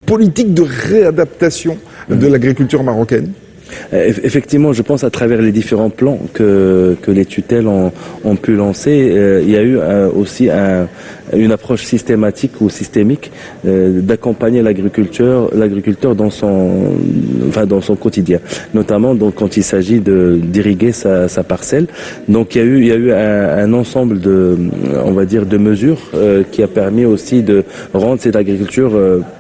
politique de réadaptation de l'agriculture marocaine? Effectivement, je pense à travers les différents plans que les tutelles ont pu lancer, il y a eu aussi une approche systématique ou systémique d'accompagner l'agriculteur dans son quotidien, notamment donc quand il s'agit d'irriguer sa parcelle. Donc il y a eu un ensemble de mesures qui a permis aussi de rendre cette agriculture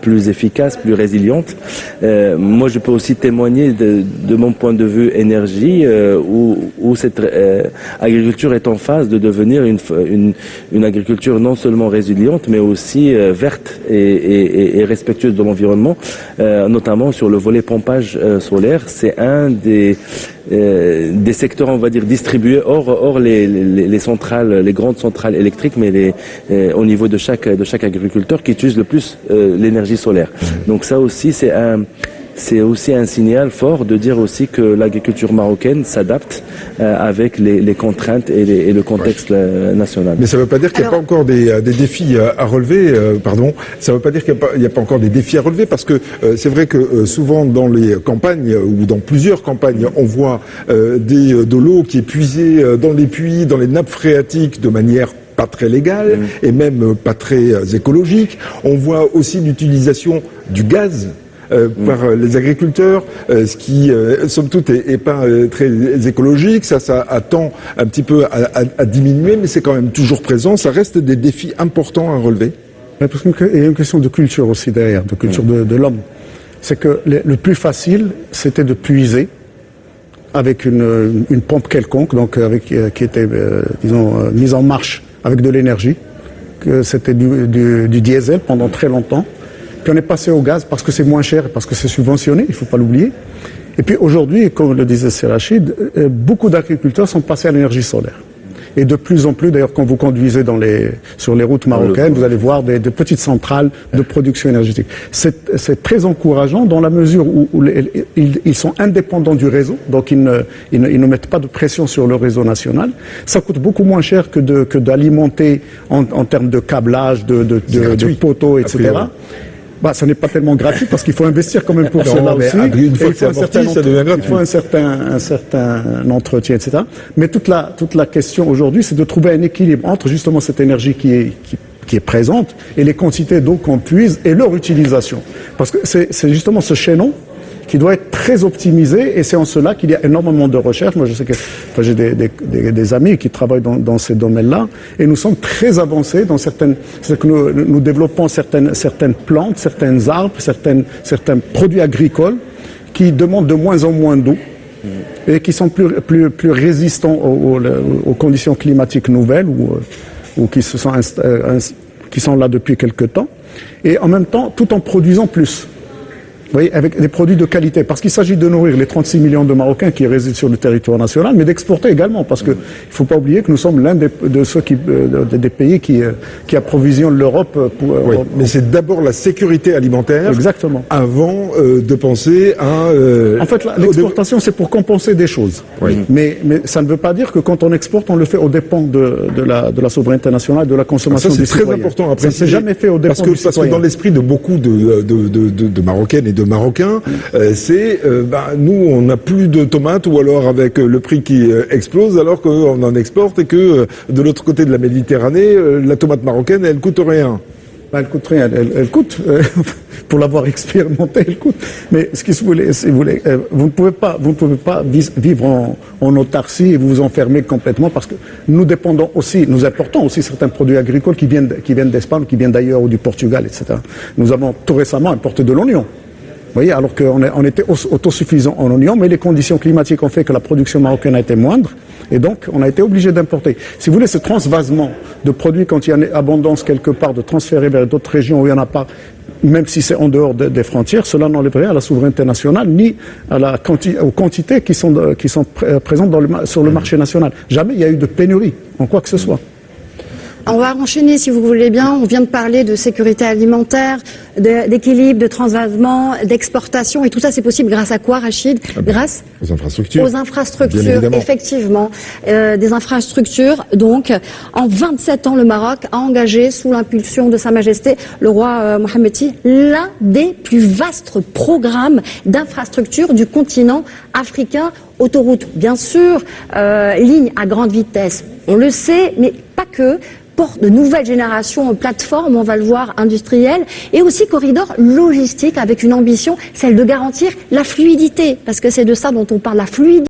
plus efficace, plus résiliente. Moi, je peux aussi témoigner de mon point de vue énergie, où cette agriculture est en phase de devenir une agriculture non seulement résiliente, mais aussi verte et respectueuse de l'environnement, notamment sur le volet pompage solaire. C'est un des secteurs, on va dire, distribués hors les centrales, les grandes centrales électriques, mais au niveau de chaque agriculteur qui utilise le plus l'énergie solaire. Donc ça aussi, c'est aussi un signal fort de dire aussi que l'agriculture marocaine s'adapte avec les contraintes et le contexte national. Mais ça ne veut pas dire qu'il n'y a pas encore des défis à relever, Ça ne veut pas dire qu'il n'y a pas encore des défis à relever, parce que c'est vrai que souvent dans les campagnes, ou dans plusieurs campagnes, on voit de l'eau qui est puisée dans les puits, dans les nappes phréatiques de manière pas très légale et même pas très écologique. On voit aussi l'utilisation du gaz par les agriculteurs, ce qui, somme toute, est pas très écologique. Ça attend un petit peu à diminuer, mais c'est quand même toujours présent. Ça reste des défis importants à relever. Parce qu'il y a une question de culture aussi derrière, de culture de l'homme. C'est que le plus facile, c'était de puiser avec une pompe quelconque, donc qui était, mise en marche avec de l'énergie. Que c'était du diesel pendant très longtemps. Puis on est passé au gaz parce que c'est moins cher et parce que c'est subventionné, il ne faut pas l'oublier. Et puis aujourd'hui, comme le disait Serachid, beaucoup d'agriculteurs sont passés à l'énergie solaire. Et de plus en plus, d'ailleurs, quand vous conduisez sur les routes marocaines, vous allez voir des petites centrales de production énergétique. C'est très encourageant dans la mesure où ils sont indépendants du réseau, donc ils ne mettent pas de pression sur le réseau national. Ça coûte beaucoup moins cher que d'alimenter en termes de câblage, de poteaux, etc. Ça n'est pas tellement gratuit parce qu'il faut investir quand même pour cela aussi. Une fois que c'est amorti, ça devient gratuit. Il faut un certain entretien, etc. Mais toute la question aujourd'hui, c'est de trouver un équilibre entre justement cette énergie qui est présente et les quantités d'eau qu'on puise et leur utilisation. Parce que c'est justement ce chaînon qui doit être très optimisé, et c'est en cela qu'il y a énormément de recherches. Moi, je sais que j'ai des amis qui travaillent dans ces domaines-là, et nous sommes très avancés dans c'est que nous développons certaines plantes, certains arbres, certains produits agricoles qui demandent de moins en moins d'eau et qui sont plus résistants aux conditions climatiques nouvelles ou qui sont là depuis quelque temps, et en même temps, tout en produisant plus. Vous voyez, avec des produits de qualité, parce qu'il s'agit de nourrir les 36 millions de Marocains qui résident sur le territoire national, mais d'exporter également, parce que il faut pas oublier que nous sommes l'un des pays qui approvisionnent l'Europe. Mais c'est d'abord la sécurité alimentaire. Exactement. Avant de penser à. En fait, l'exportation, c'est pour compenser des choses. Oui. Mais ça ne veut pas dire que quand on exporte, on le fait aux dépens de la souveraineté nationale, de la consommation des citoyens. C'est très important à préciser. Ça ne s'est jamais fait aux dépens du citoyen. Parce que dans l'esprit de beaucoup de Marocaines et de Marocains, nous on n'a plus de tomates, ou alors avec le prix qui explose alors qu'on en exporte, et que de l'autre côté de la Méditerranée, la tomate marocaine elle coûte rien. Elle coûte rien, elle coûte, pour l'avoir expérimenté, elle coûte. Mais ce que vous ne pouvez pas vivre en autarcie et vous enfermer complètement, parce que nous importons aussi certains produits agricoles qui viennent d'Espagne, qui viennent d'ailleurs, ou du Portugal, etc. Nous avons tout récemment importé de l'oignon. Vous voyez, alors qu'on était autosuffisant en oignons, mais les conditions climatiques ont fait que la production marocaine a été moindre, et donc on a été obligé d'importer. Si vous voulez, ce transvasement de produits, quand il y a une abondance quelque part, de transférer vers d'autres régions où il n'y en a pas, même si c'est en dehors des frontières, cela n'enlève rien à la souveraineté nationale, ni aux quantités qui sont présentes sur le marché national. Jamais il y a eu de pénurie en quoi que ce soit. On va enchaîner, si vous voulez bien. On vient de parler de sécurité alimentaire, d'équilibre, de transvasement, d'exportation. Et tout ça, c'est possible grâce à quoi, Rachid? Grâce aux infrastructures. Aux infrastructures, effectivement. Des infrastructures. Donc, en 27 ans, le Maroc a engagé, sous l'impulsion de Sa Majesté, le roi Mohammed VI, l'un des plus vastes programmes d'infrastructures du continent africain. Autoroute, bien sûr, ligne à grande vitesse, on le sait, mais pas que. Port de nouvelles générations, plateformes, on va le voir, industrielles, et aussi corridor logistique avec une ambition, celle de garantir la fluidité, parce que c'est de ça dont on parle, la fluidité.